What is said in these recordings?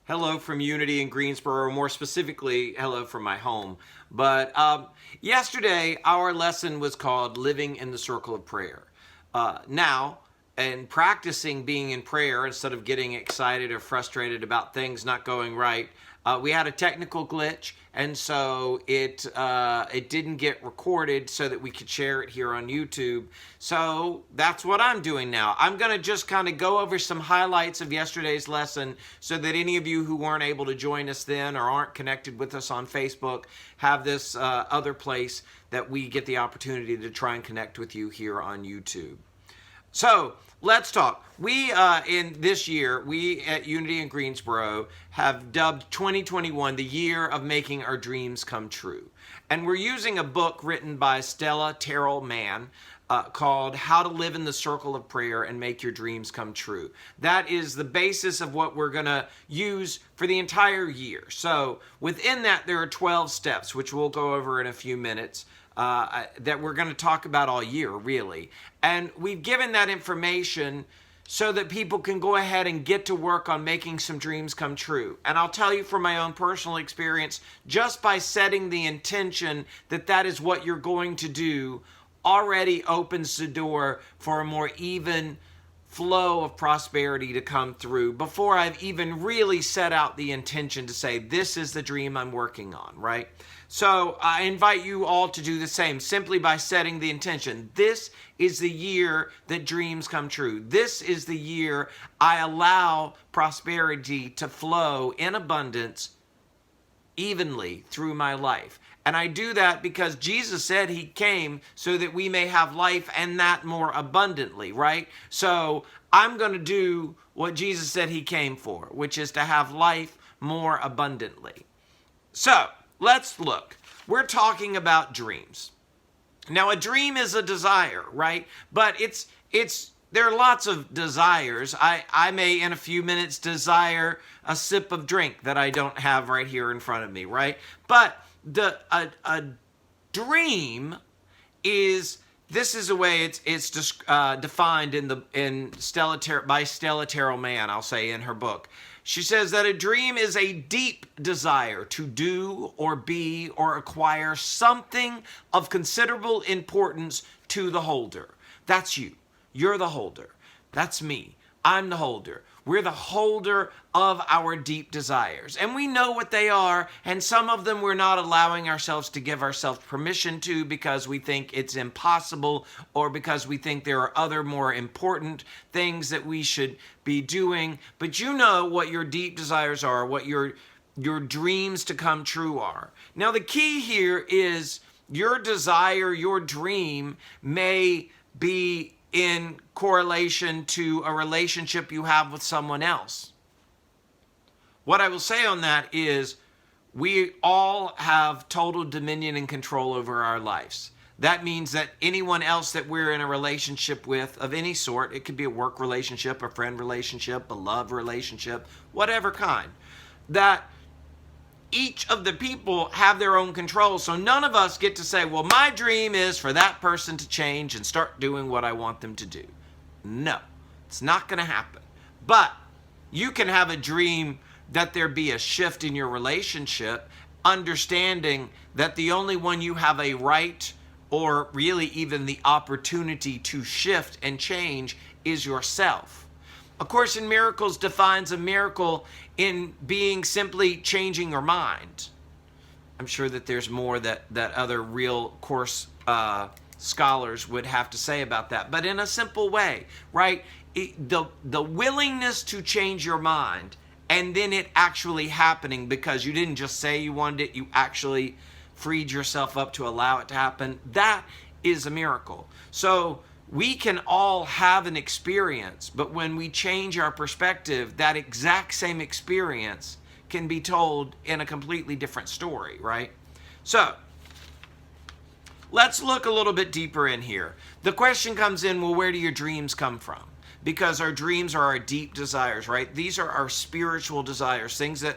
Hello from Unity in Greensboro, or more specifically, hello from my home. But yesterday, our lesson was called Living in the Circle of Prayer. Now, and practicing being in prayer instead of getting excited or frustrated about things not going right, we had a technical glitch, and so it didn't get recorded so that we could share it here on YouTube. So that's what I'm doing now. I'm going to just kind of go over some highlights of yesterday's lesson so that any of you who weren't able to join us then or aren't connected with us on Facebook have this other place that we get the opportunity to try and connect with you here on YouTube. So let's talk. We, in this year, we at Unity in Greensboro have dubbed 2021 the year of making our dreams come true. And we're using a book written by Stella Terrell Mann called How to Live in the Circle of Prayer and Make Your Dreams Come True. That is the basis of what we're going to use for the entire year. So within that, there are 12 steps, which we'll go over in a few minutes. That we're going to talk about all year, really. And we've given that information so that people can go ahead and get to work on making some dreams come true. And I'll tell you from my own personal experience, just by setting the intention that that is what you're going to do already opens the door for a more even flow of prosperity to come through before I've even really set out the intention to say, this is the dream I'm working on, right? So I invite you all to do the same simply by setting the intention. This is the year that dreams come true. This is the year I allow prosperity to flow in abundance evenly through my life. And I do that because Jesus said he came so that we may have life and that more abundantly, right? So I'm going to do what Jesus said he came for, which is to have life more abundantly. So let's look. We're talking about dreams. Now, a dream is a desire, right? But there are lots of desires. I may, in a few minutes, desire a sip of drink that I don't have right here in front of me, right? But a dream is, this is the way it's defined by Stella Terrell Mann, I'll say, in her book. She says that a dream is a deep desire to do or be or acquire something of considerable importance to the holder. That's you. You're the holder. That's me. I'm the holder. We're the holder of our deep desires. And we know what they are, and some of them we're not allowing ourselves to give ourselves permission to because we think it's impossible or because we think there are other more important things that we should be doing. But you know what your deep desires are, what your dreams to come true are. Now, the key here is your desire, your dream may be in correlation to a relationship you have with someone else. What I will say on that is we all have total dominion and control over our lives. That means that anyone else that we're in a relationship with of any sort, it could be a work relationship, a friend relationship, a love relationship, whatever kind, that each of the people have their own control. So none of us get to say, well, my dream is for that person to change and start doing what I want them to do. No, it's not going to happen. But you can have a dream that there be a shift in your relationship, understanding that the only one you have a right or really even the opportunity to shift and change is yourself. A Course in Miracles defines a miracle in being simply changing your mind. I'm sure that there's more that other real Course scholars would have to say about that. But in a simple way, right? The willingness to change your mind and then it actually happening because you didn't just say you wanted it, you actually freed yourself up to allow it to happen. That is a miracle. So we can all have an experience, but when we change our perspective, that exact same experience can be told in a completely different story, right? So let's look a little bit deeper in here. The question comes in, well, where do your dreams come from? Because our dreams are our deep desires, right? These are our spiritual desires, things that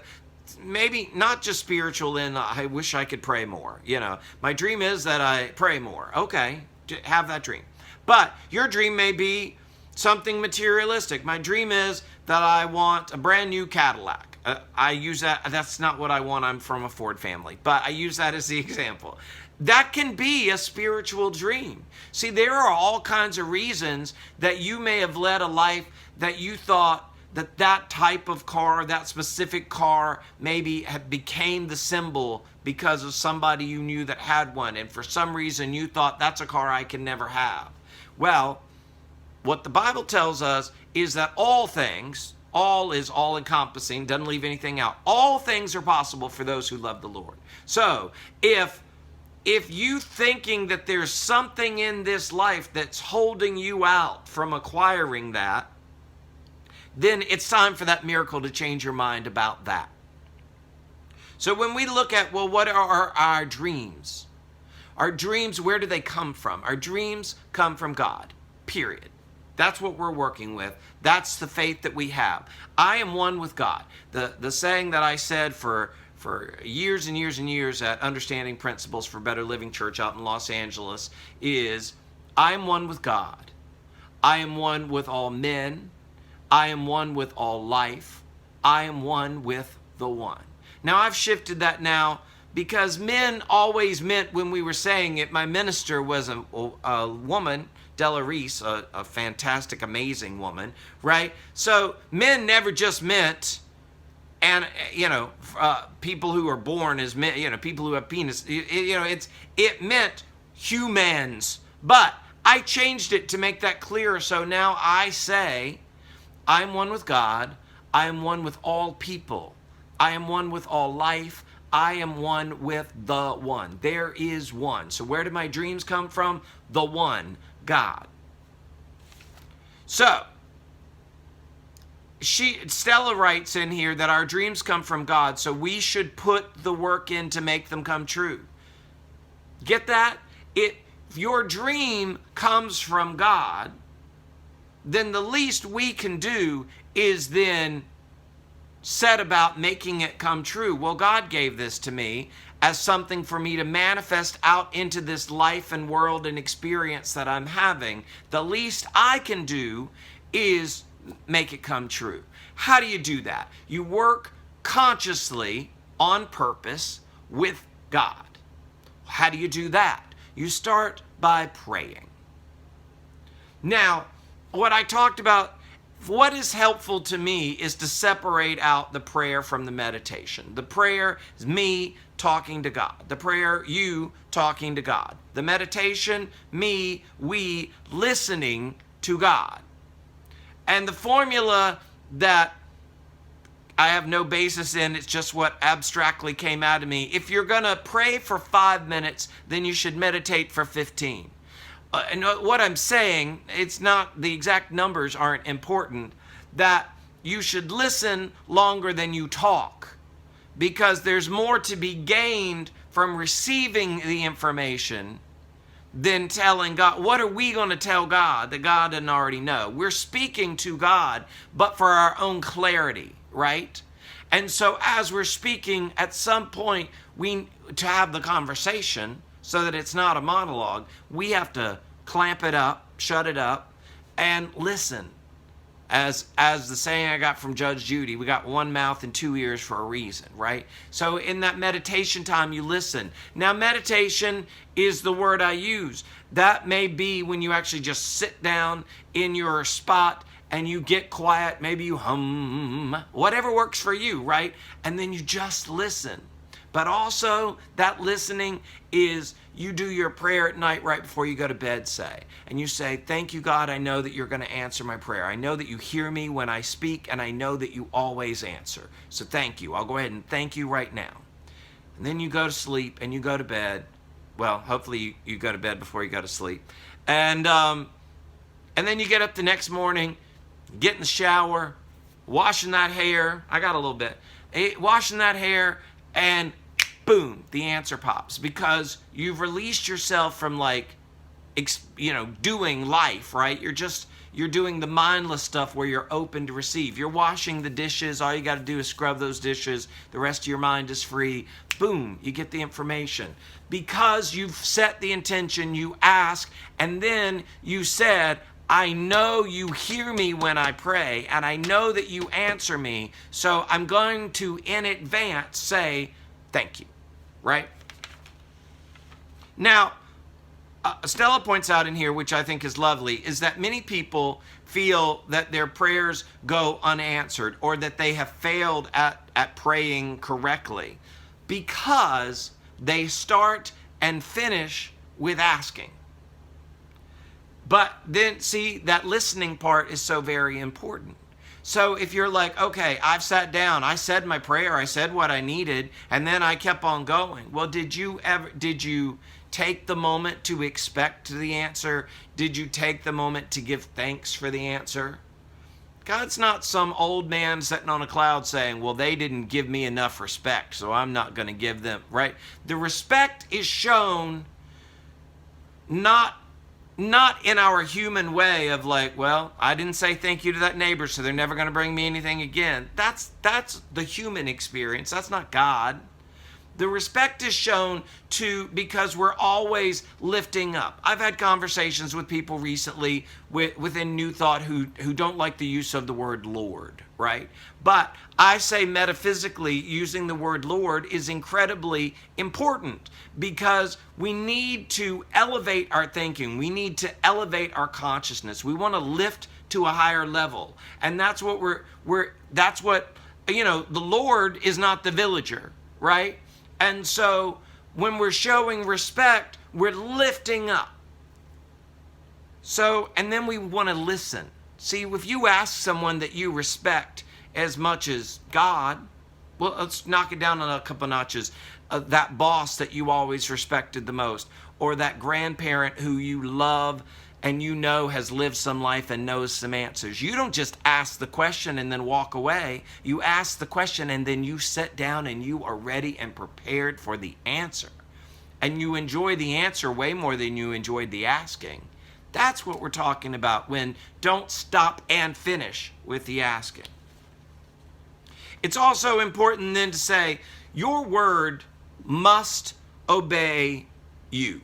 maybe not just spiritual in, I wish I could pray more. You know, my dream is that I pray more. Okay, have that dream. But your dream may be something materialistic. My dream is that I want a brand new Cadillac. I use that. That's not what I want. I'm from a Ford family, but I use that as the example. That can be a spiritual dream. See, there are all kinds of reasons that you may have led a life that you thought that type of car, that specific car, maybe became the symbol because of somebody you knew that had one. And for some reason you thought, that's a car I can never have. Well, what the Bible tells us is that all things, all is all encompassing, doesn't leave anything out. All things are possible for those who love the Lord. So if you thinking that there's something in this life that's holding you out from acquiring that, then it's time for that miracle to change your mind about that. So when we look at, well, what are our dreams? Our dreams, where do they come from? Our dreams come from God, period. That's what we're working with. That's the faith that we have. I am one with God. The saying that I said for years and years and years at Understanding Principles for Better Living Church out in Los Angeles is, I am one with God. I am one with all men. I am one with all life. I am one with the one. Now, I've shifted that now because men always meant, when we were saying it, my minister was a woman, Della Reese, a fantastic, amazing woman, right? So men never just meant, and people who are born as men, people who have penis, it meant humans. But I changed it to make that clearer. So now I say, I am one with God. I am one with all people. I am one with all life. I am one with the one. There is one. So where do my dreams come from? The one, God. So, Stella writes in here that our dreams come from God, so we should put the work in to make them come true. Get that? If your dream comes from God, then the least we can do is then set about making it come true. Well, God gave this to me as something for me to manifest out into this life and world and experience that I'm having. The least I can do is make it come true. How do you do that? You work consciously on purpose with God. How do you do that? You start by praying. Now, what I talked about, what is helpful to me is to separate out the prayer from the meditation. The prayer is me talking to God. The prayer, you talking to God. The meditation, me, we listening to God. And the formula that I have no basis in, it's just what abstractly came out of me. If you're going to pray for 5 minutes, then you should meditate for 15. And what I'm saying, it's not, the exact numbers aren't important, that you should listen longer than you talk, because there's more to be gained from receiving the information than telling God. What are we going to tell God that God doesn't already know? We're speaking to God, but for our own clarity, right? And so as we're speaking, at some point, to have the conversation, so that it's not a monologue, we have to clamp it up, shut it up, and listen. As the saying I got from Judge Judy, we got one mouth and two ears for a reason, right? So in that meditation time, you listen. Now, meditation is the word I use. That may be when you actually just sit down in your spot and you get quiet. Maybe you hum, whatever works for you, right? And then you just listen. But also, that listening is, you do your prayer at night right before you go to bed, say. And you say, thank you, God, I know that you're going to answer my prayer. I know that you hear me when I speak, and I know that you always answer. So thank you. I'll go ahead and thank you right now. And then you go to sleep, and you go to bed. Well, hopefully you go to bed before you go to sleep. And then you get up the next morning, get in the shower, washing that hair. I got a little bit. Washing that hair, and boom, the answer pops, because you've released yourself from doing life, right? You're doing the mindless stuff where you're open to receive. You're washing the dishes. All you got to do is scrub those dishes. The rest of your mind is free. Boom, you get the information. Because you've set the intention, you ask, and then you said, I know you hear me when I pray, and I know that you answer me, so I'm going to, in advance, say thank you, right? Now, Stella points out in here, which I think is lovely, is that many people feel that their prayers go unanswered or that they have failed at praying correctly because they start and finish with asking. But then, see, that listening part is so very important. So if you're like, okay, I've sat down, I said my prayer, I said what I needed, and then I kept on going. Well, did you take the moment to expect the answer? Did you take the moment to give thanks for the answer? God's not some old man sitting on a cloud saying, well, they didn't give me enough respect, so I'm not going to give them, right? The respect is shown not in our human way of like, well, I didn't say thank you to that neighbor, so they're never going to bring me anything again. That's the human experience. That's not God. The respect is shown because we're always lifting up. I've had conversations with people recently within New Thought who don't like the use of the word Lord, right? But I say metaphysically, using the word Lord is incredibly important because we need to elevate our thinking. We need to elevate our consciousness. We want to lift to a higher level. And that's what the Lord is not the villager, right? And so when we're showing respect, we're lifting up. So, and then we want to listen. See, if you ask someone that you respect as much as God, well, let's knock it down on a couple notches. That boss that you always respected the most, or that grandparent who you love and you know has lived some life and knows some answers. You don't just ask the question and then walk away. You ask the question and then you sit down and you are ready and prepared for the answer. And you enjoy the answer way more than you enjoyed the asking. That's what we're talking about when don't stop and finish with the asking. It's also important then to say, your word must obey you.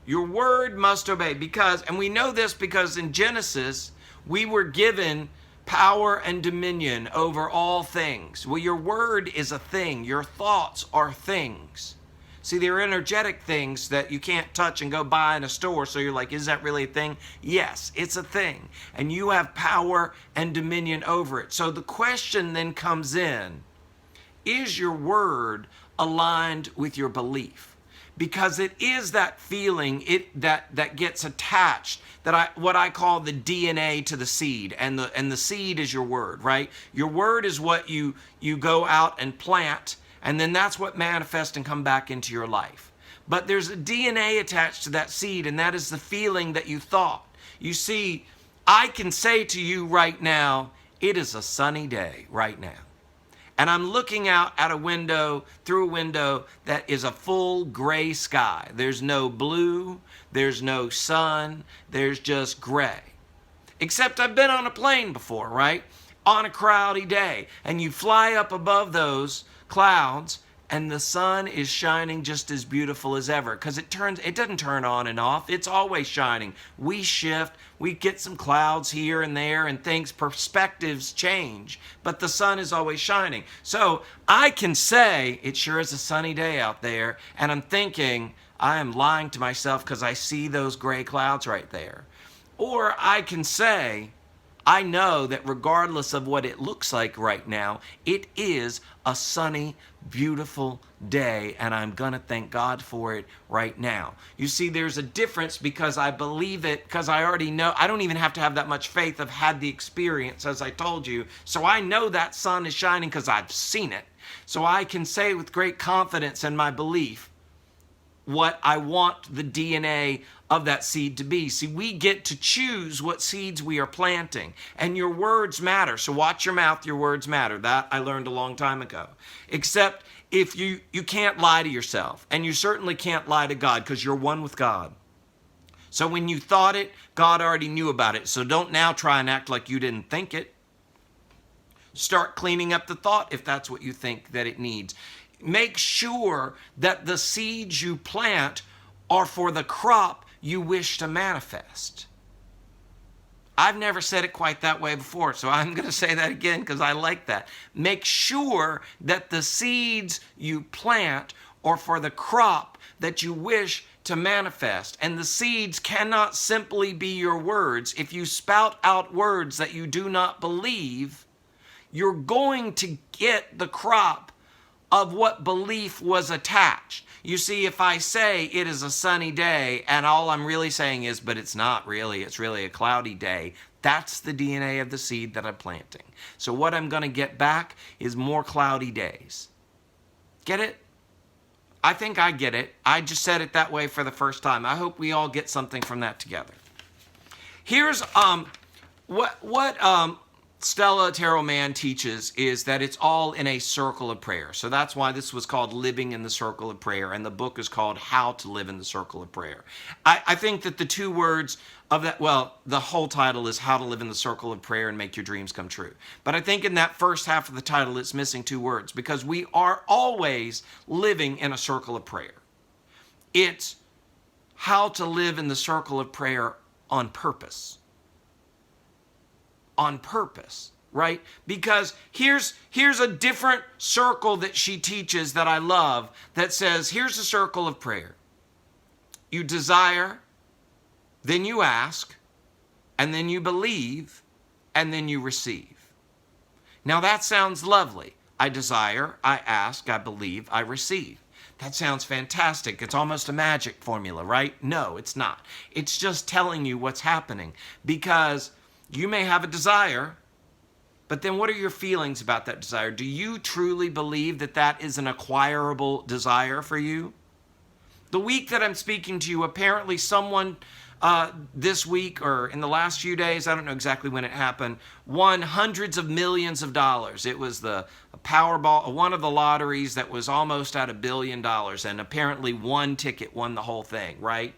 Your word must obey because, and we know this because in Genesis, we were given power and dominion over all things. Well, your word is a thing. Your thoughts are things. See, they're energetic things that you can't touch and go buy in a store. So you're like, is that really a thing? Yes, it's a thing. And you have power and dominion over it. So the question then comes in, is your word aligned with your belief? Because it is that feeling that gets attached, what I call the DNA to the seed, and the seed is your word, right? Your word is what you go out and plant, and then that's what manifests and come back into your life. But there's a DNA attached to that seed, and that is the feeling that you thought. You see, I can say to you right now, it is a sunny day right now. And I'm looking out at through a window that is a full gray sky. There's no blue, there's no sun, there's just gray. Except I've been on a plane before, right? On a cloudy day. And you fly up above those clouds and the sun is shining just as beautiful as ever because it doesn't turn on and off. It's always shining. We shift, we get some clouds here and there and perspectives change, but the sun is always shining. So I can say it sure is a sunny day out there, and I'm thinking I am lying to myself because I see those gray clouds right there. Or I can say, I know that regardless of what it looks like right now, it is a sunny, beautiful day, and I'm going to thank God for it right now. You see, there's a difference because I believe it, because I already know. I don't even have to have that much faith. I've had the experience, as I told you. So I know that sun is shining because I've seen it. So I can say with great confidence in my belief what I want the DNA of that seed to be. See, we get to choose what seeds we are planting, and your words matter. So watch your mouth, your words matter. That I learned a long time ago. Except if you can't lie to yourself, and you certainly can't lie to God because you're one with God. So when you thought it, God already knew about it. So don't now try and act like you didn't think it. Start cleaning up the thought if that's what you think that it needs. Make sure that the seeds you plant are for the crop you wish to manifest. I've never said it quite that way before, so I'm going to say that again because I like that. Make sure that the seeds you plant are for the crop that you wish to manifest. And the seeds cannot simply be your words. If you spout out words that you do not believe, you're going to get the crop of what belief was attached. You see, if I say it is a sunny day and all I'm really saying is, but it's not really, it's really a cloudy day, that's the DNA of the seed that I'm planting. So what I'm going to get back is more cloudy days. Get it? I think I get it. I just said it that way for the first time. I hope we all get something from that together. Here's what Stella Tarot Man teaches is that it's all in a circle of prayer. So that's why this was called Living in the Circle of Prayer, and the book is called How to Live in the Circle of Prayer. I think that the two words of that, well, the whole title is How to Live in the Circle of Prayer and Make Your Dreams Come True. But I think in that first half of the title, it's missing two words because we are always living in a circle of prayer. It's how to live in the circle of prayer on purpose. On purpose, right? Because here's a different circle that she teaches that I love that says, here's a circle of prayer. You desire, then you ask, and then you believe, and then you receive. Now that sounds lovely. I desire, I ask, I believe, I receive. That sounds fantastic. It's almost a magic formula, right? No, it's not. It's just telling you what's happening because you may have a desire, but then what are your feelings about that desire? Do you truly believe that that is an acquirable desire for you? The week that I'm speaking to you, apparently someone this week or in the last few days, I don't know exactly when it happened, won hundreds of millions of dollars. It was the Powerball, one of the lotteries that was almost at $1 billion, and apparently one ticket won the whole thing, right?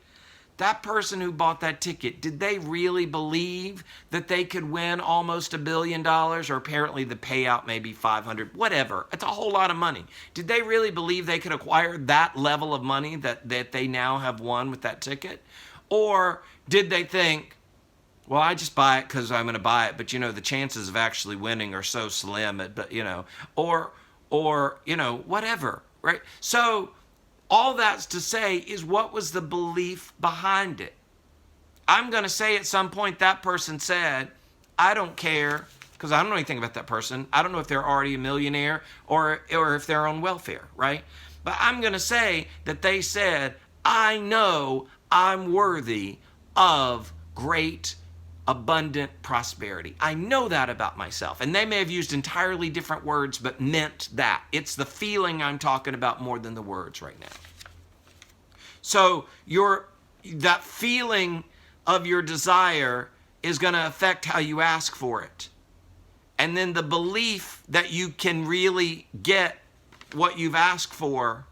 That person who bought that ticket, did they really believe that they could win almost $1 billion? Or apparently the payout may be 500, whatever. It's a whole lot of money. Did they really believe they could acquire that level of money that they now have won with that ticket? Or did they think, well, I just buy it because I'm going to buy it, but the chances of actually winning are so slim, or whatever, right? So all that's to say is what was the belief behind it? I'm going to say at some point that person said, I don't care because I don't know anything about that person. I don't know if they're already a millionaire or if they're on welfare, right? But I'm going to say that they said, I know I'm worthy of great, abundant prosperity. I know that about myself. And they may have used entirely different words, but meant that. It's the feeling I'm talking about more than the words right now. So that feeling of your desire is going to affect how you ask for it. And then the belief that you can really get what you've asked for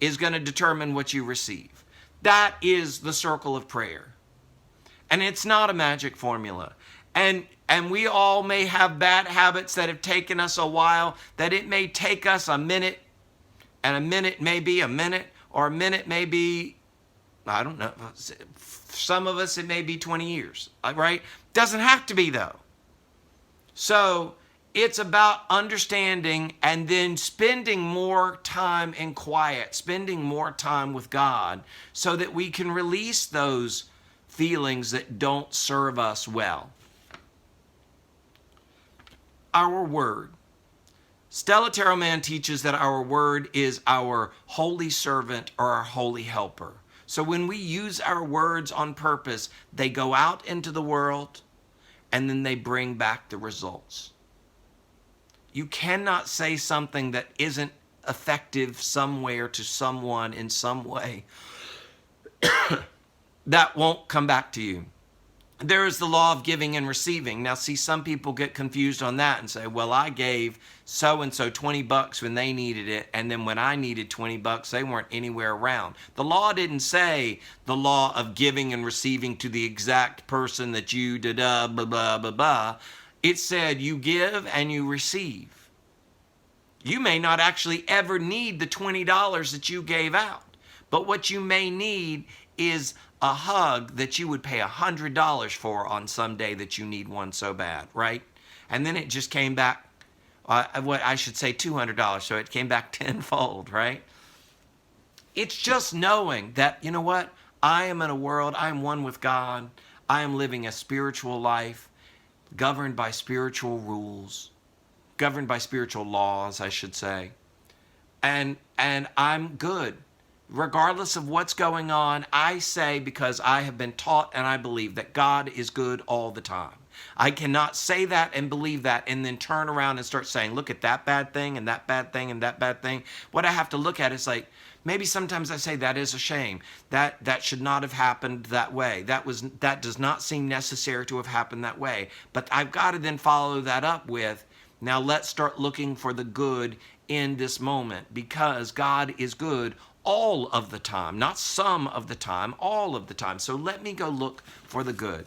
is going to determine what you receive. That is the circle of prayer. And it's not a magic formula. And we all may have bad habits that have taken us a while, that it may take us a minute, and a minute may be a minute, or a minute may be, I don't know, some of us it may be 20 years, right? Doesn't have to be though. So it's about understanding and then spending more time in quiet, spending more time with God so that we can release those feelings that don't serve us well. Our word. Stella Tarot Man teaches that our word is our holy servant or our holy helper. So when we use our words on purpose, they go out into the world and then they bring back the results. You cannot say something that isn't effective somewhere to someone in some way that won't come back to you. There is the law of giving and receiving. Now, see, some people get confused on that and say, well, I gave so-and-so $20 when they needed it, and then when I needed $20, they weren't anywhere around. The law didn't say the law of giving and receiving to the exact person that you did, blah, blah, blah, blah. It said you give and you receive. You may not actually ever need the $20 that you gave out, but what you may need is a hug that you would pay $100 for on some day that you need one so bad, right? And then it just came back, what I should say $200, so it came back tenfold, right? It's just knowing that, you know what? I am in a world, I am one with God. I am living a spiritual life, governed by spiritual rules, governed by spiritual laws, I should say. And I'm good. Regardless of what's going on, I say, because I have been taught and I believe that God is good all the time. I cannot say that and believe that and then turn around and start saying, look at that bad thing and that bad thing and that bad thing. What I have to look at is like, maybe sometimes I say that is a shame. That should not have happened that way. That does not seem necessary to have happened that way. But I've got to then follow that up with, now let's start looking for the good in this moment, because God is good all of the time, not some of the time, all of the time. So let me go look for the good.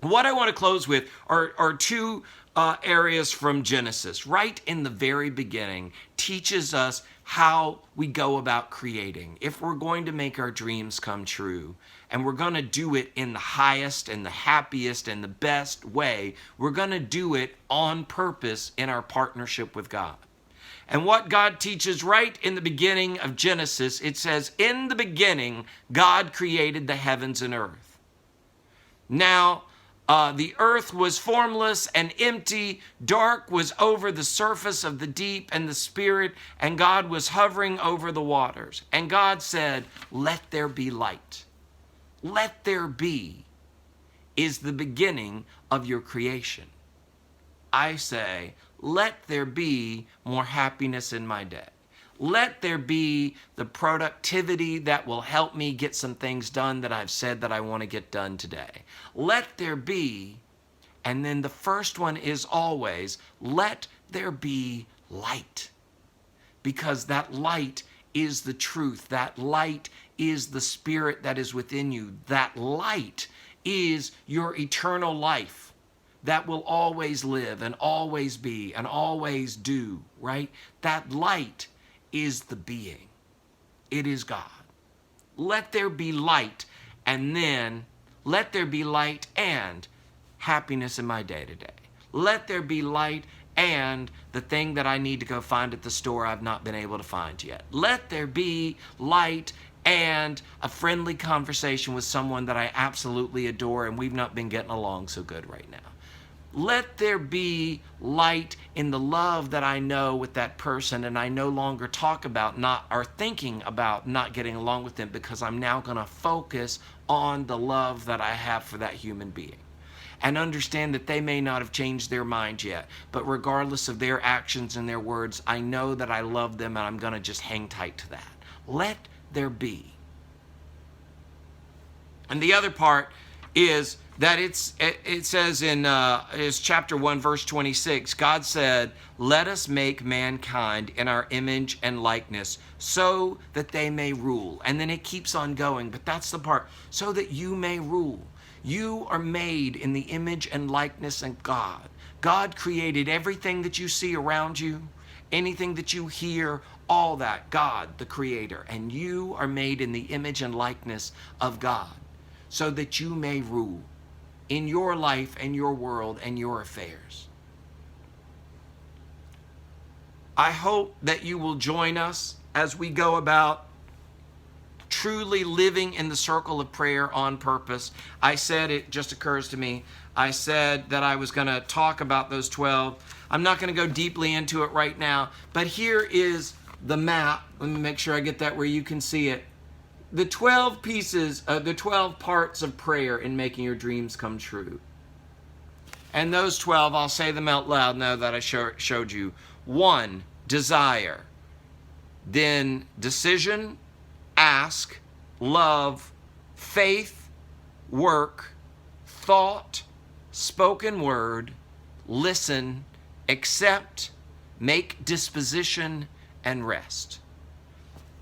What I want to close with are two areas from Genesis. Right in the very beginning, teaches us how we go about creating. If we're going to make our dreams come true, and we're going to do it in the highest and the happiest and the best way, we're going to do it on purpose in our partnership with God. And what God teaches right in the beginning of Genesis, it says, in the beginning, God created the heavens and earth. Now, the earth was formless and empty. Dark was over the surface of the deep, and the Spirit, and God was hovering over the waters. And God said, let there be light. Let there be is the beginning of your creation. I say, let there be more happiness in my day. Let there be the productivity that will help me get some things done that I've said that I want to get done today. Let there be, and then the first one is always, let there be light. Because that light is the truth. That light is the Spirit that is within you. That light is your eternal life that will always live and always be and always do, right? That light is the being. It is God. Let there be light, and then let there be light and happiness in my day to day. Let there be light and the thing that I need to go find at the store I've not been able to find yet. Let there be light and a friendly conversation with someone that I absolutely adore and we've not been getting along so good right now. Let there be light in the love that I know with that person, and I no longer talk about thinking about not getting along with them, because I'm now going to focus on the love that I have for that human being. And understand that they may not have changed their mind yet, but regardless of their actions and their words, I know that I love them, and I'm going to just hang tight to that. Let there be. And the other part is that it says in is chapter 1, verse 26, God said, let us make mankind in our image and likeness so that they may rule. And then it keeps on going, but that's the part, so that you may rule. You are made in the image and likeness of God. God created everything that you see around you, anything that you hear, all that, God, the Creator. And you are made in the image and likeness of God so that you may rule in your life and your world and your affairs. I hope that you will join us as we go about truly living in the circle of prayer on purpose. I said, it just occurs to me, I said that I was going to talk about those 12. I'm not going to go deeply into it right now, but here is the map. Let me make sure I get that where you can see it. The 12 pieces, the 12 parts of prayer in making your dreams come true. And those 12, I'll say them out loud now that I showed you. 1, desire. Then decision, ask, love, faith, work, thought, spoken word, listen, accept, make disposition, and rest.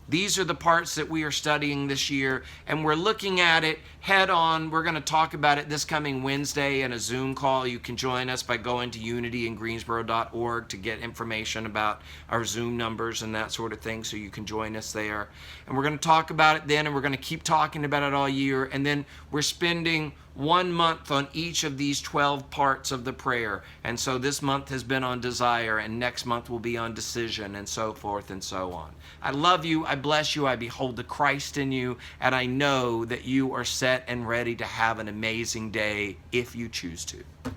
These are the parts that we are studying this year, and we're looking at it head on. We're going to talk about it this coming Wednesday in a Zoom call. You can join us by going to unityingreensboro.org to get information about our Zoom numbers and that sort of thing, so you can join us there. And we're going to talk about it then, and we're going to keep talking about it all year. And then we're spending 1 month on each of these 12 parts of the prayer. And so this month has been on desire, and next month will be on decision, and so forth and so on. I love you. I bless you. I behold the Christ in you, and I know that you are set and ready to have an amazing day if you choose to.